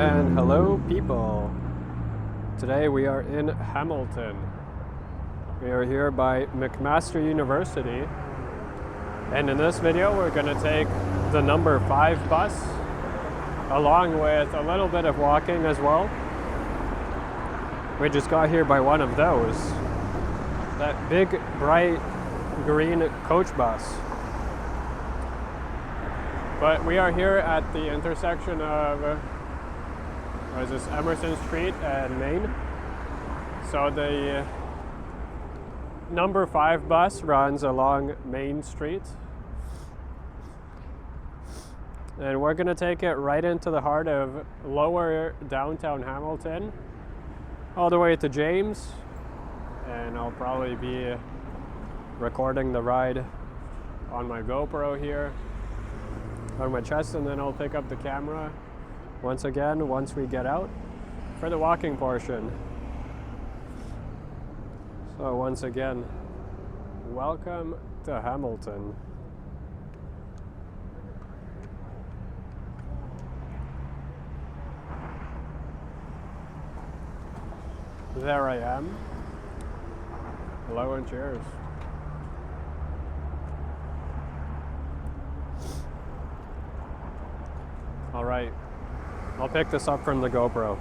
And hello people. Today we are in Hamilton. We are here by McMaster University. And in this video we're going to take the number 5 bus along with a little bit of walking as well. We just got here by one of those. That big bright green coach bus. But we are here at the intersection of what is this, Emerson Street and Main. So the number 5 bus runs along Main Street. And we're gonna take it right into the heart of lower downtown Hamilton, all the way to James. And I'll probably be recording the ride on my GoPro here on my chest, and then I'll pick up the camera once again once we get out for the walking portion. So once again, welcome to Hamilton. There I am. Hello and cheers. All right, I'll pick this up from the GoPro.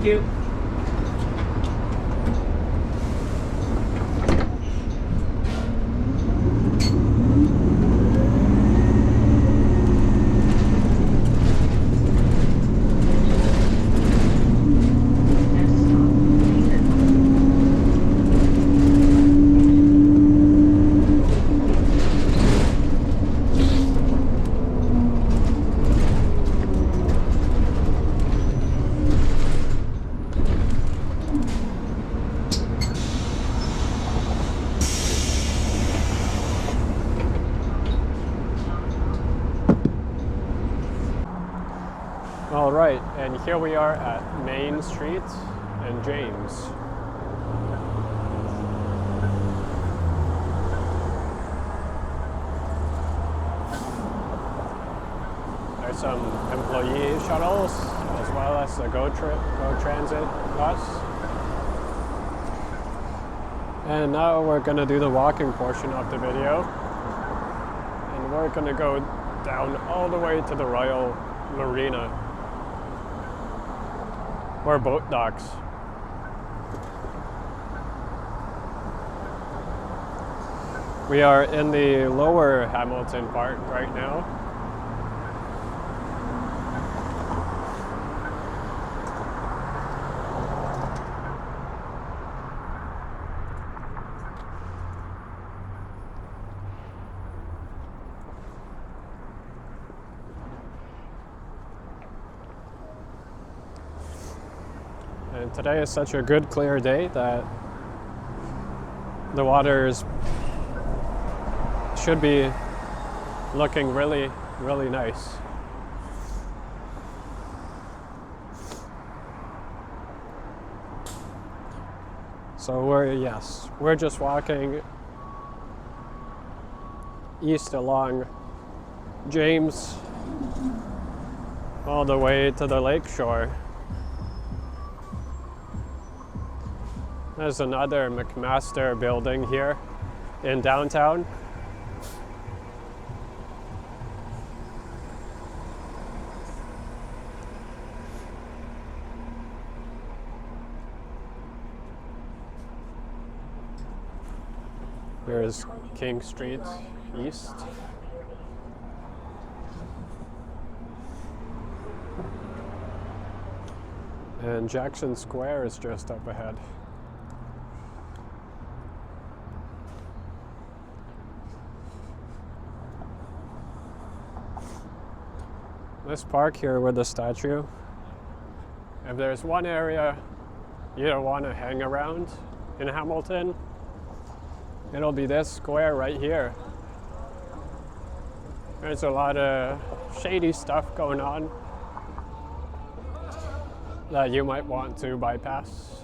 Thank you. All right, and here we are at Main Street and James. There's some employee shuttles as well as the Go Transit bus. And now we're gonna do the walking portion of the video. And we're gonna go down all the way to the Royal Marina, or boat docks. We are in the lower Hamilton part right now. And today is such a good clear day that the waters should be looking really, really nice. So we're just walking east along James all the way to the lake shore. There's another McMaster building here in downtown. Here's King Street East. And Jackson Square is just up ahead. This park here with the statue, if there's one area you don't want to hang around in Hamilton, it'll be this square right here. There's a lot of shady stuff going on that you might want to bypass.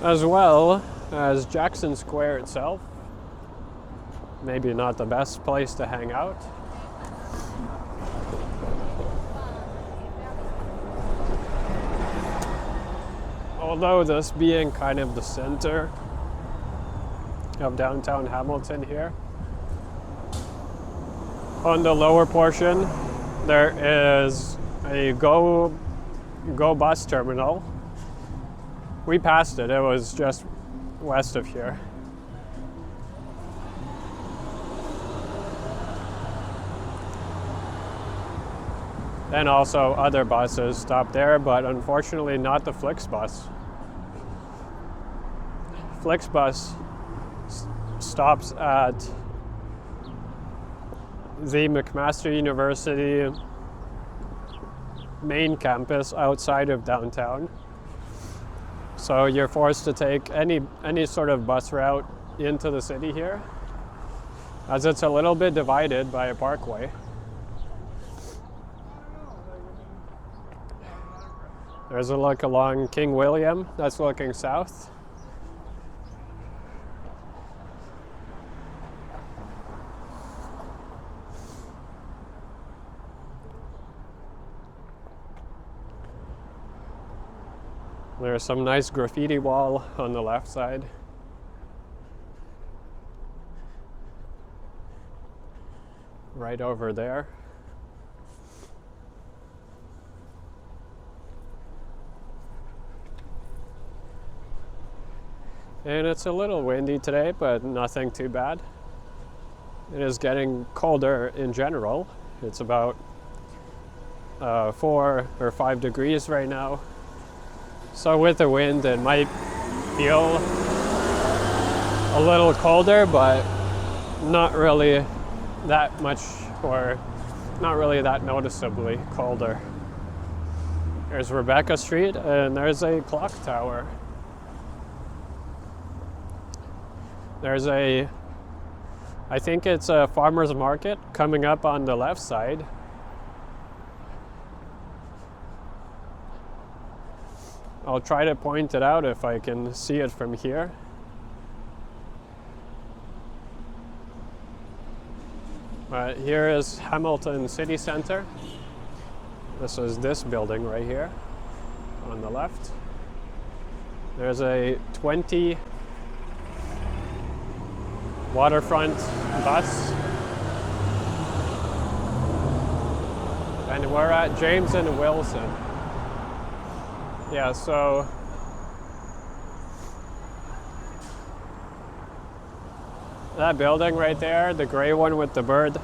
As well as Jackson Square itself. Maybe not the best place to hang out. Although this being kind of the center of downtown Hamilton here, on the lower portion there is a Go bus terminal. We passed it, it was just west of here. And also other buses stop there, but unfortunately not the Flixbus. Flixbus stops at the McMaster University main campus outside of downtown. So you're forced to take any sort of bus route into the city here, as it's a little bit divided by a parkway. There's a look along King William, that's looking south. There's some nice graffiti wall on the left side. Right over there. And it's a little windy today, but nothing too bad. It is getting colder in general. It's about 4 or 5 degrees right now. So with the wind, it might feel a little colder, but not really that much, or not really that noticeably colder. There's Rebecca Street, and there's a clock tower. There's I think it's a farmer's market coming up on the left side. I'll try to point it out if I can see it from here. Here is Hamilton City Center. This is this building right here on the left. There's a 20 waterfront bus. And we're at James and Wilson. Yeah, so that building right there, the gray one with the bird,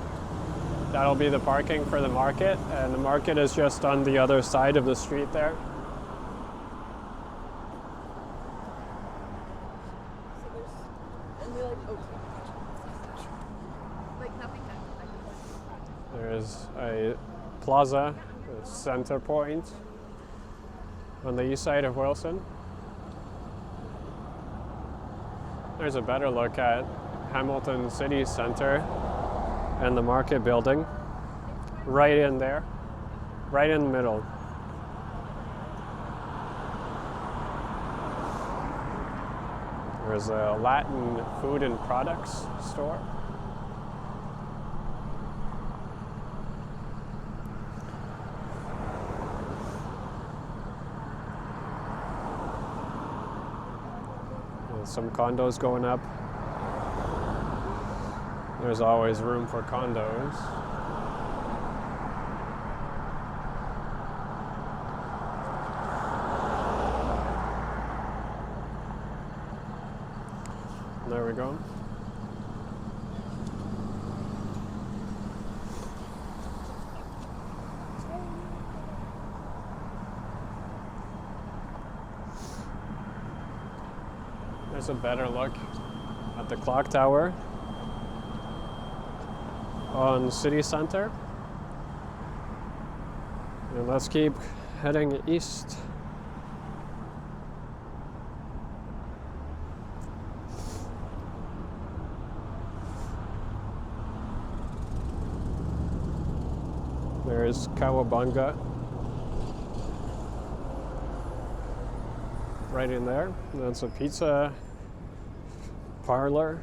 that'll be the parking for the market, and the market is just on the other side of the street there. There's a plaza, a center point on the east side of Wilson. There's a better look at Hamilton City Center and the market building right in there, right in the middle. There's a Latin food and products store. There's some condos going up. There's always room for condos. There we go. There's a better look at the clock tower on City Center. And let's keep heading east. There's Cowabunga right in there. That's a pizza parlor.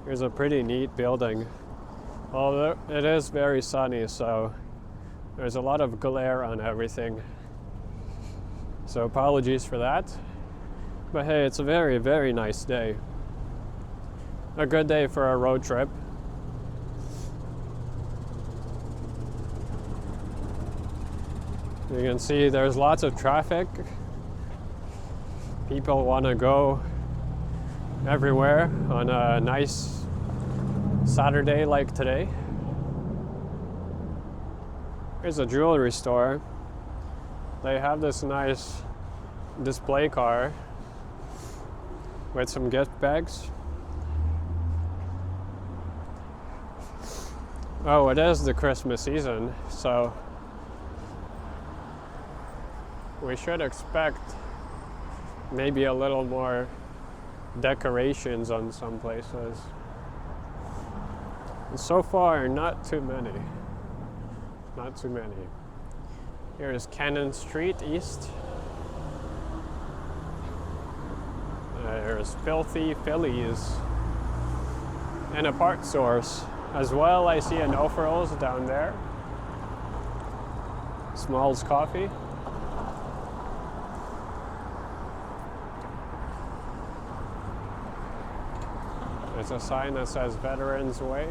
Here's a pretty neat building. Although it is very sunny, so there's a lot of glare on everything. So apologies for that. But hey, it's a very, very nice day. A good day for a road trip. You can see there's lots of traffic. People want to go everywhere on a nice Saturday like today. Here's a jewelry store. They have this nice display car with some gift bags. Oh, it is the Christmas season, so we should expect maybe a little more decorations on some places. And so far, not too many. Not too many. Here's Cannon Street East. There's Filthy Phillies and a part source. As well, I see a No Frills down there. Smalls Coffee. There's a sign that says Veterans Way.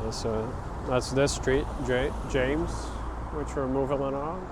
There's a That's this street, James, which we're moving along.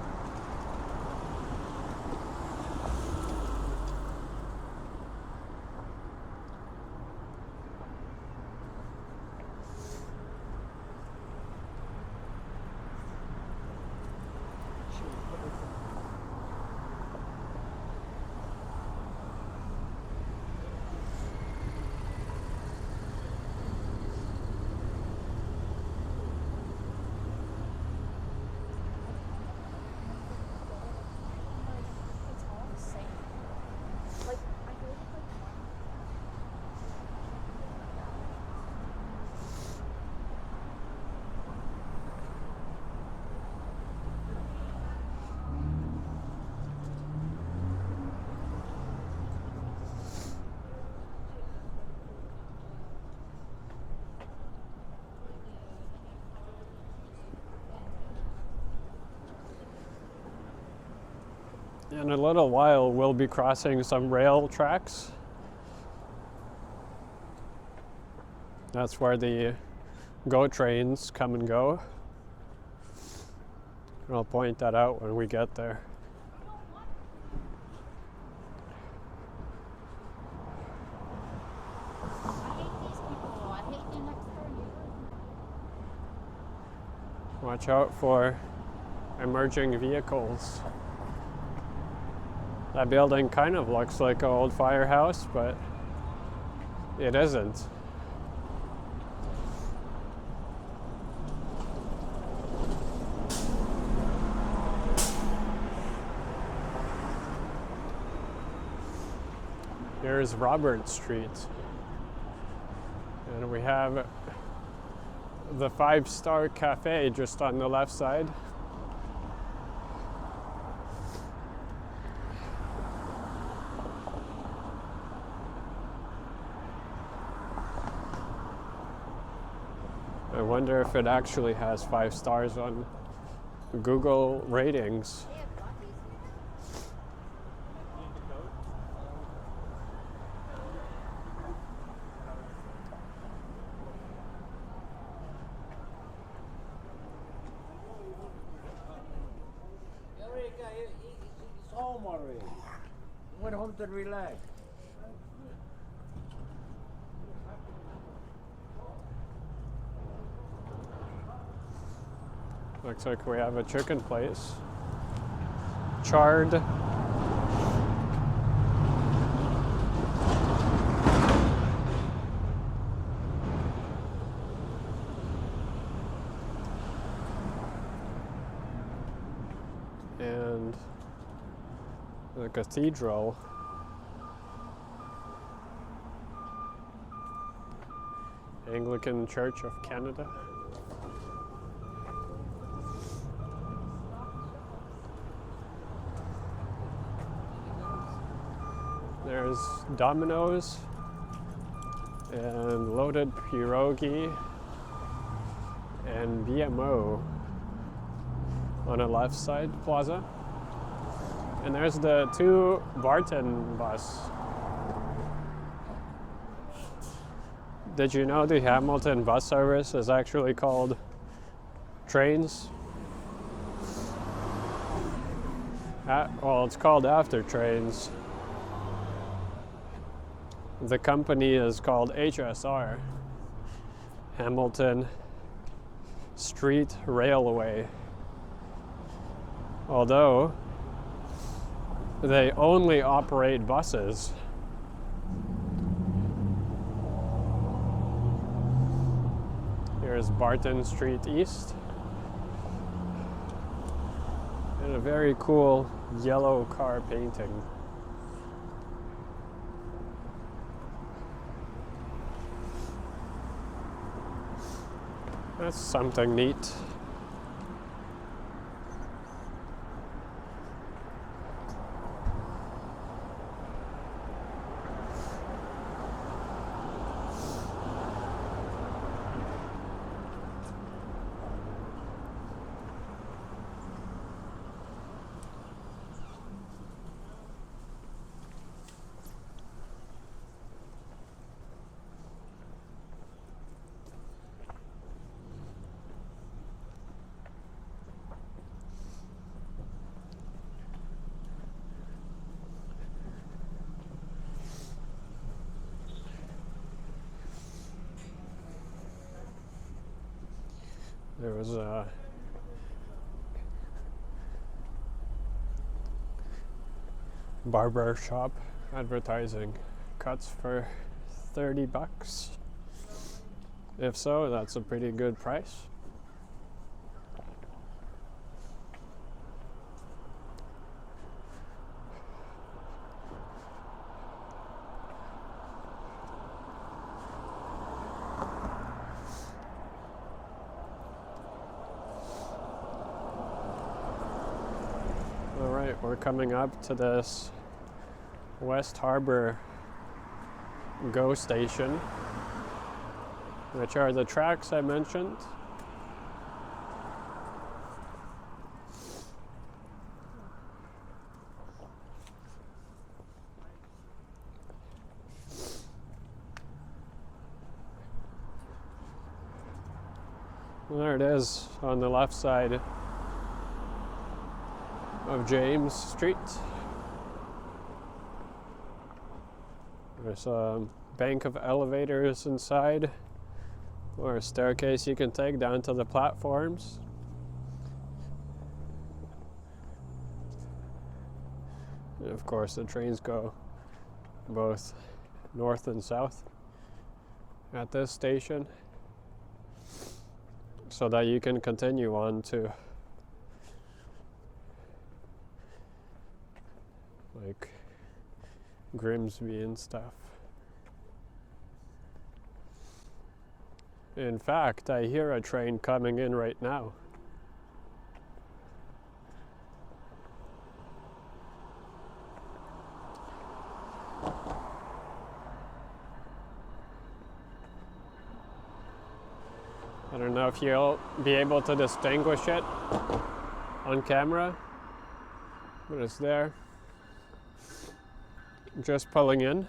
In a little while, we'll be crossing some rail tracks. That's where the GO trains come and go. I'll point that out when we get there. Watch out for emerging vehicles. That building kind of looks like an old firehouse, but it isn't. Here's Robert Street. And we have the 5-Star Cafe just on the left side. I wonder if it actually has 5 stars on Google ratings. It's home already. Went home to relax. Looks like we have a chicken place. Charred. And the cathedral. Anglican Church of Canada. There's Domino's and Loaded Pierogi and MEMo on a left side plaza. And there's the 2 Barton bus. Did you know the Hamilton bus service is actually called Trains? Well, it's called After Trains. The company is called HSR, Hamilton Street Railway. Although they only operate buses. Here's Barton Street East. And a very cool yellow car painting. That's something neat. There was a barber shop advertising cuts for $30. If so, that's a pretty good price. Alright, we're coming up to this West Harbor GO station, which are the tracks I mentioned. There it is on the left side of James Street. There's a bank of elevators inside, or a staircase you can take down to the platforms. And of course, the trains go both north and south at this station, so that you can continue on to like Grimsby and stuff. In fact, I hear a train coming in right now. I don't know if you'll be able to distinguish it on camera, but it's there. Just pulling in.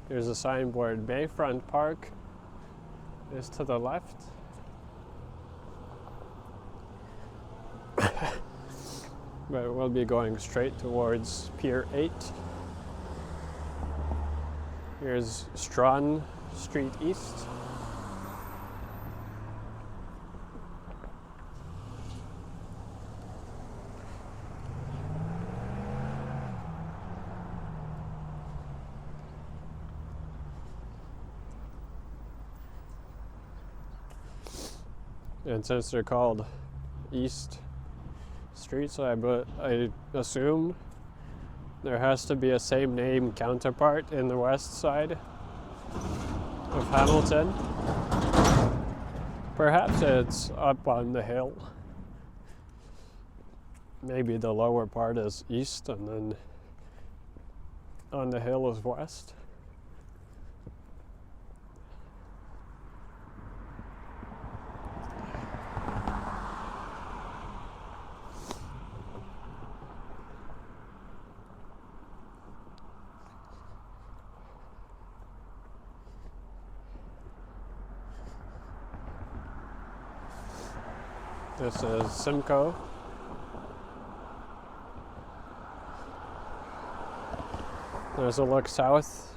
There's a signboard. Bayfront Park is to the left. But we'll be going straight towards Pier 8. Here's Strawn Street East. And since they're called East Streets, I assume there has to be a same name counterpart in the west side of Hamilton. Perhaps it's up on the hill. Maybe the lower part is east and then on the hill is west. This is Simcoe. There's a look south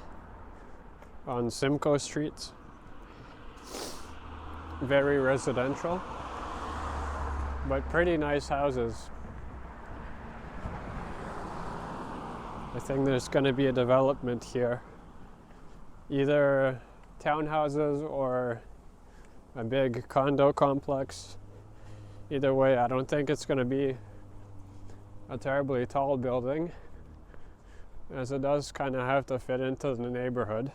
on Simcoe Street. Very residential, but pretty nice houses. I think there's going to be a development here. Either townhouses or a big condo complex. Either way, I don't think it's going to be a terribly tall building, as it does kind of have to fit into the neighborhood.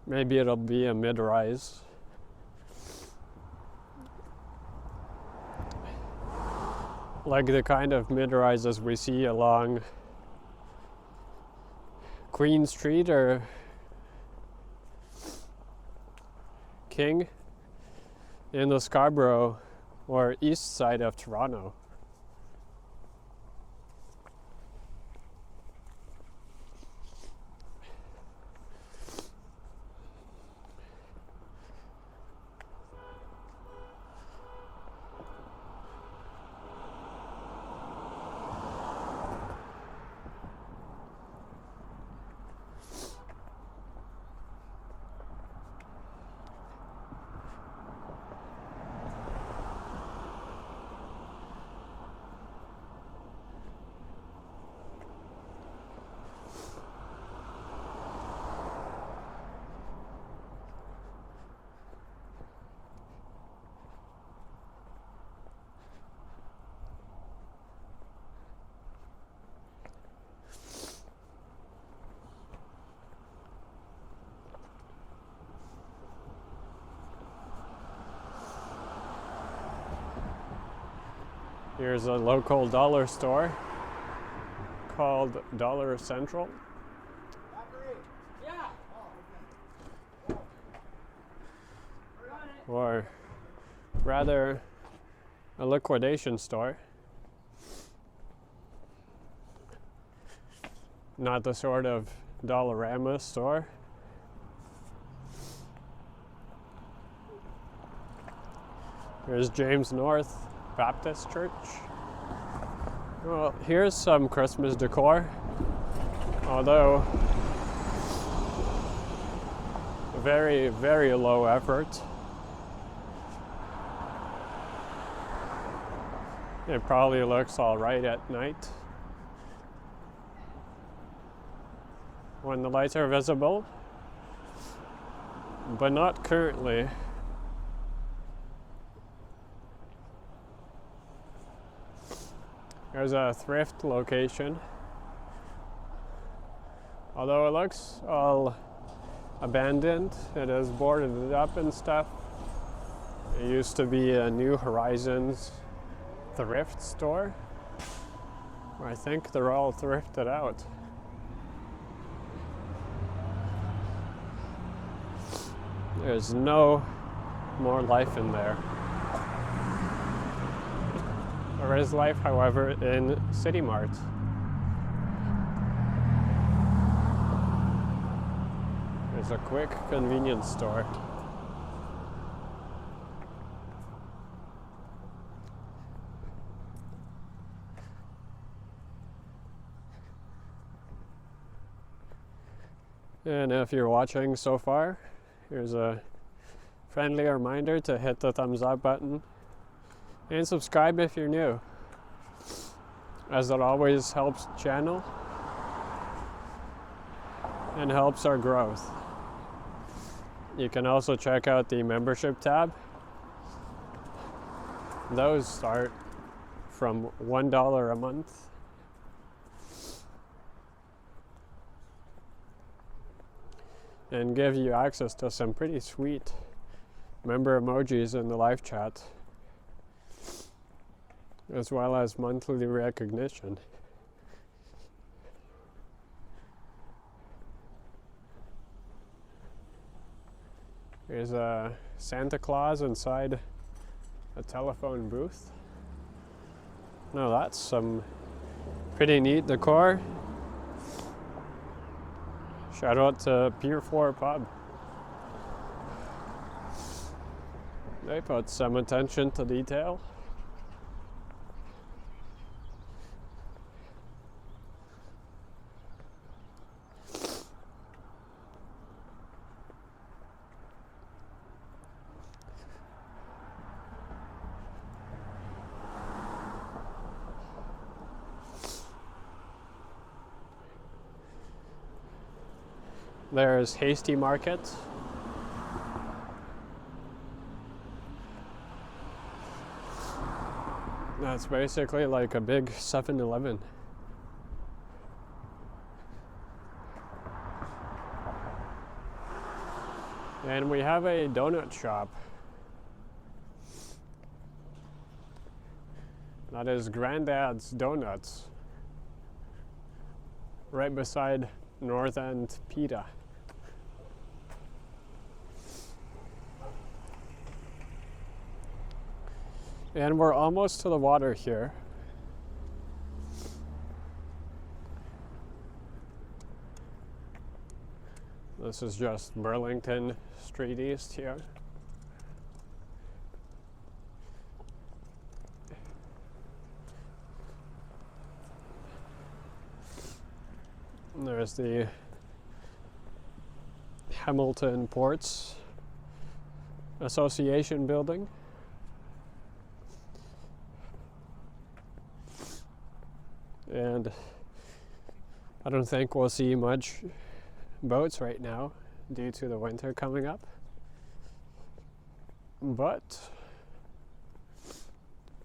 Maybe it'll be a mid-rise. Like the kind of mid-rises we see along Queen Street or King in the Scarborough or east side of Toronto. Here's a local dollar store called Dollar Central. Or rather, a liquidation store. Not the sort of Dollarama store. Here's James North Baptist Church. Well, here's some Christmas decor, although very, very low effort. It probably looks all right at night when the lights are visible, but not currently. There's a thrift location, although it looks all abandoned. It is boarded up and stuff. It used to be a New Horizons thrift store. I think they're all thrifted out. There's no more life in there. There is life, however, in City Mart. There's a quick convenience store. And if you're watching so far, here's a friendly reminder to hit the thumbs up button and subscribe if you're new, as that always helps the channel and helps our growth. You can also check out the membership tab. Those start from $1 a month. And give you access to some pretty sweet member emojis in the live chat, as well as monthly recognition. There's a Santa Claus inside a telephone booth. No, that's some pretty neat decor. Shout out to Pier 4 Pub. They put some attention to detail. There's Hasty Market. That's basically like a big 7-Eleven. And we have a donut shop. That is Granddad's Donuts, right beside North End Pita. And we're almost to the water here. This is just Burlington Street East here. And there's the Hamilton Ports Association building. And I don't think we'll see much boats right now due to the winter coming up. But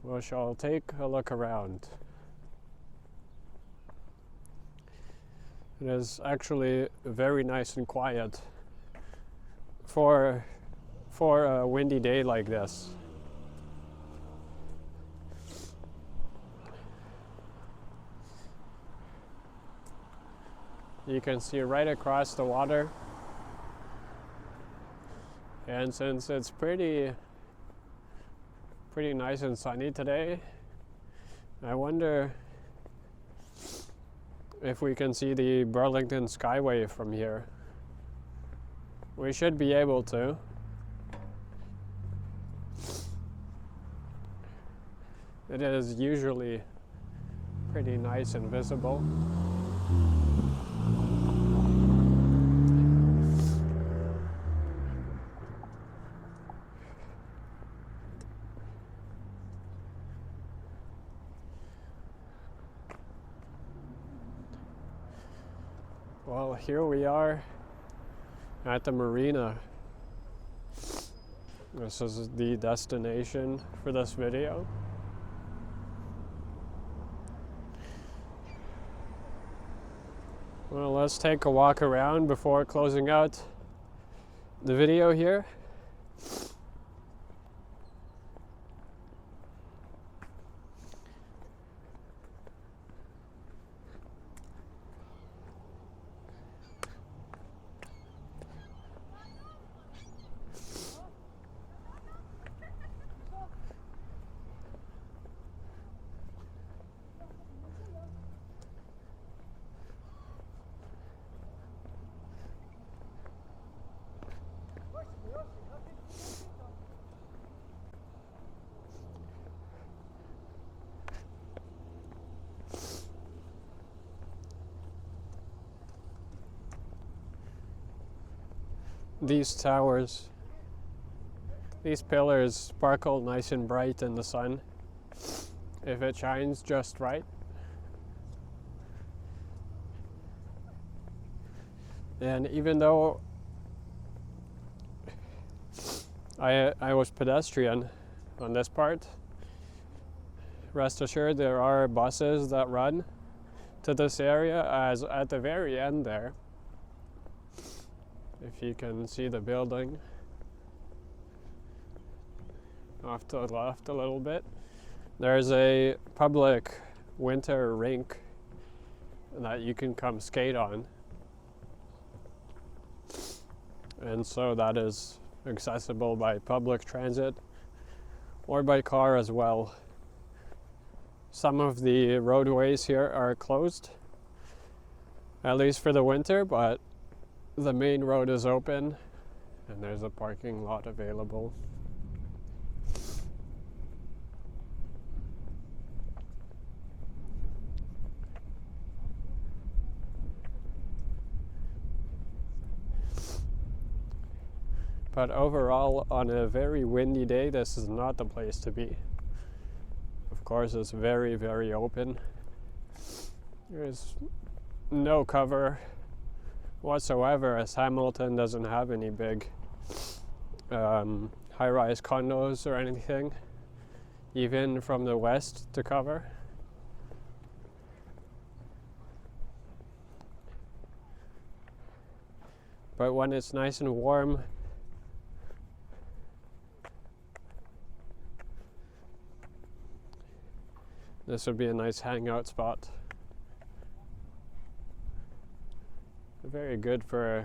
we shall take a look around. It is actually very nice and quiet for a windy day like this. You can see right across the water. And since it's pretty nice and sunny today, I wonder if we can see the Burlington Skyway from here. We should be able to. It is usually pretty nice and visible. Well, here we are at the marina. This is the destination for this video. Well, let's take a walk around before closing out the video here. These towers, these pillars sparkle nice and bright in the sun if it shines just right. And even though I was pedestrian on this part, rest assured there are buses that run to this area, as at the very end there, if you can see the building off to the left a little bit, there's a public winter rink that you can come skate on. And so that is accessible by public transit or by car as well. Some of the roadways here are closed, at least for the winter, but the main road is open and there's a parking lot available. But overall, on a very windy day, this is not the place to be. Of course, it's very, very open. There's no cover whatsoever, as Hamilton doesn't have any big high-rise condos or anything, even from the west, to cover. But when it's nice and warm, this would be a nice hangout spot. Very good for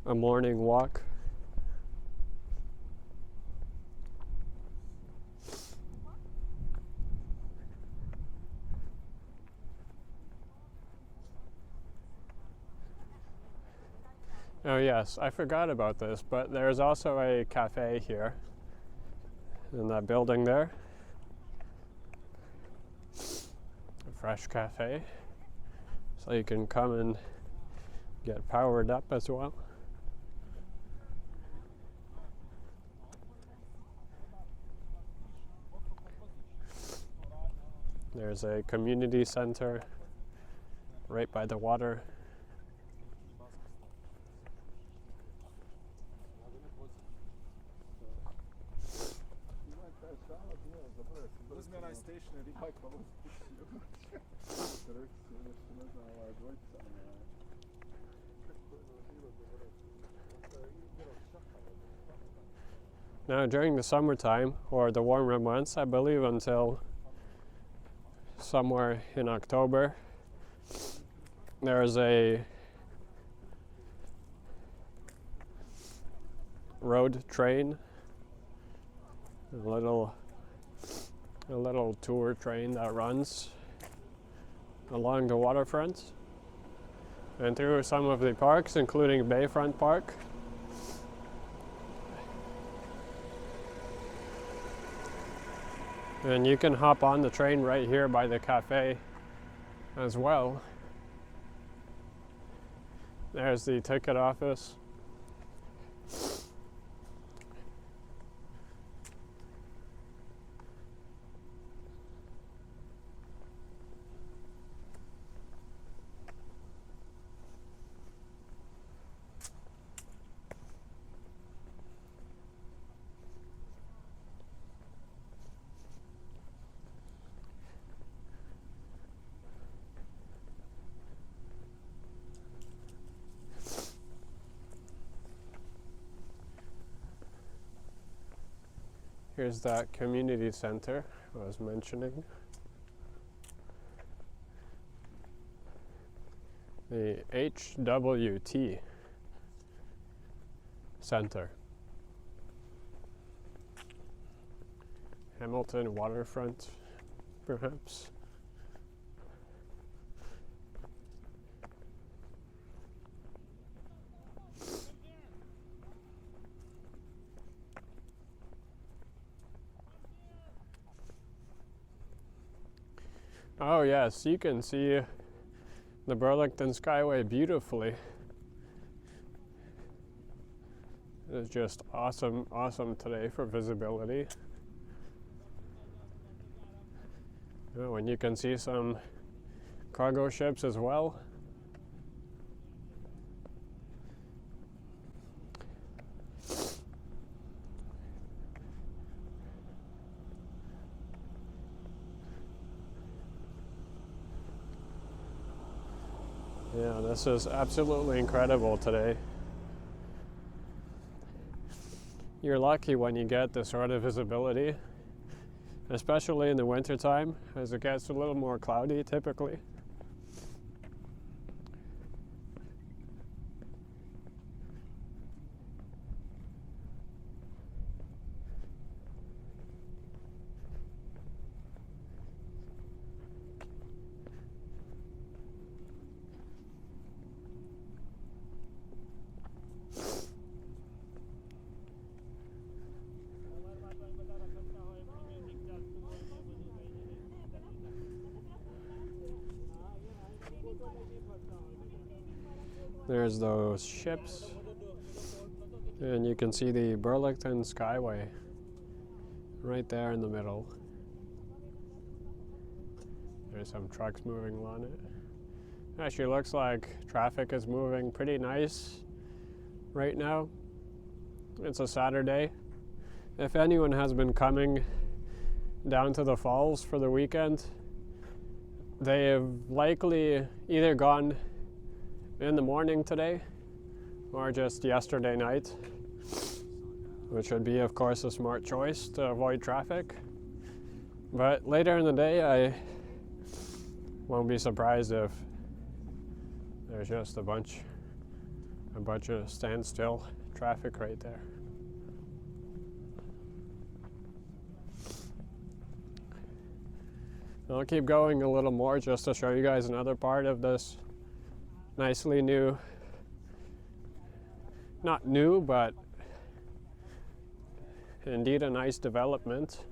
a morning walk. Oh yes, I forgot about this, but there's also a cafe here in that building there. A fresh cafe. So you can come and get powered up as well. There's a community center right by the water. Now during the summertime, or the warmer months, I believe until somewhere in October, There's a road train, a little tour train that runs along the waterfront and through some of the parks, including Bayfront Park. And you can hop on the train right here by the cafe as well. There's the ticket office. Here's that community center I was mentioning. The HWT Center. Hamilton waterfront, perhaps. Oh yes, you can see the Burlington Skyway beautifully. It's just awesome today for visibility. Oh, and you can see some cargo ships as well. Yeah, this is absolutely incredible today. You're lucky when you get this sort of visibility, especially in the wintertime, as it gets a little more cloudy typically. There's those ships, and you can see the Burlington Skyway right there in the middle. There's some trucks moving along it. Actually looks like traffic is moving pretty nice right now. It's a Saturday. If anyone has been coming down to the falls for the weekend, they have likely either gone in the morning today or just yesterday night, which would be, of course, a smart choice to avoid traffic. But later in the day, I won't be surprised if there's just a bunch of standstill traffic right there. I'll keep going a little more just to show you guys another part of this nicely new, not new, but indeed a nice development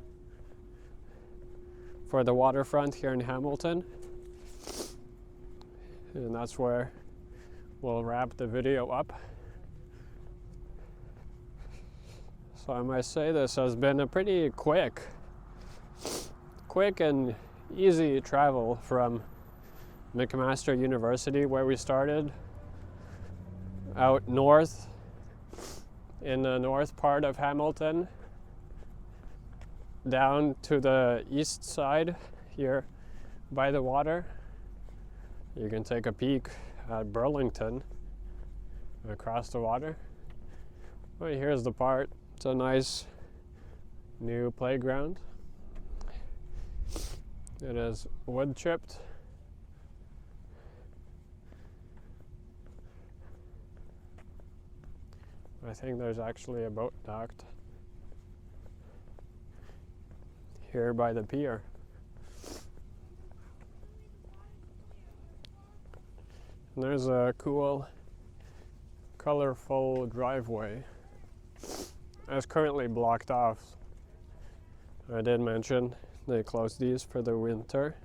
for the waterfront here in Hamilton. And that's where we'll wrap the video up. So I must say this has been a pretty quick and easy travel from McMaster University, where we started, out north in the north part of Hamilton, down to the east side here by the water. You can take a peek at Burlington across the water. Well, here's the part. It's a nice new playground. It is wood chipped. I think there's actually a boat docked here by the pier. And there's a cool, colorful driveway. It's currently blocked off. I did mention they closed these for the winter,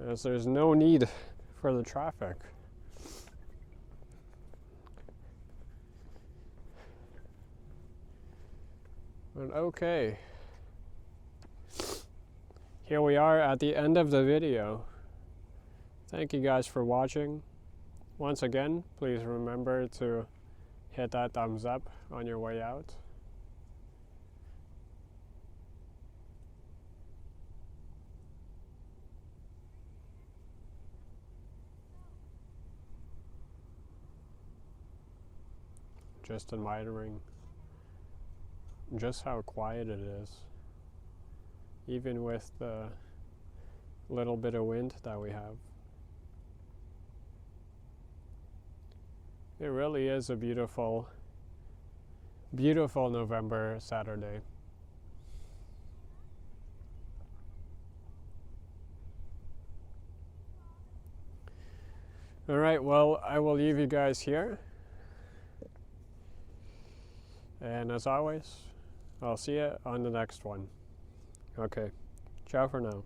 as there's no need for the traffic. But okay, here we are at the end of the video. Thank you guys for watching. Once again, please remember to hit that thumbs up on your way out. Just admiring just how quiet it is, even with the little bit of wind that we have. It really is a beautiful, beautiful November Saturday. All right, well, I will leave you guys here. And as always, I'll see you on the next one. Okay, ciao for now.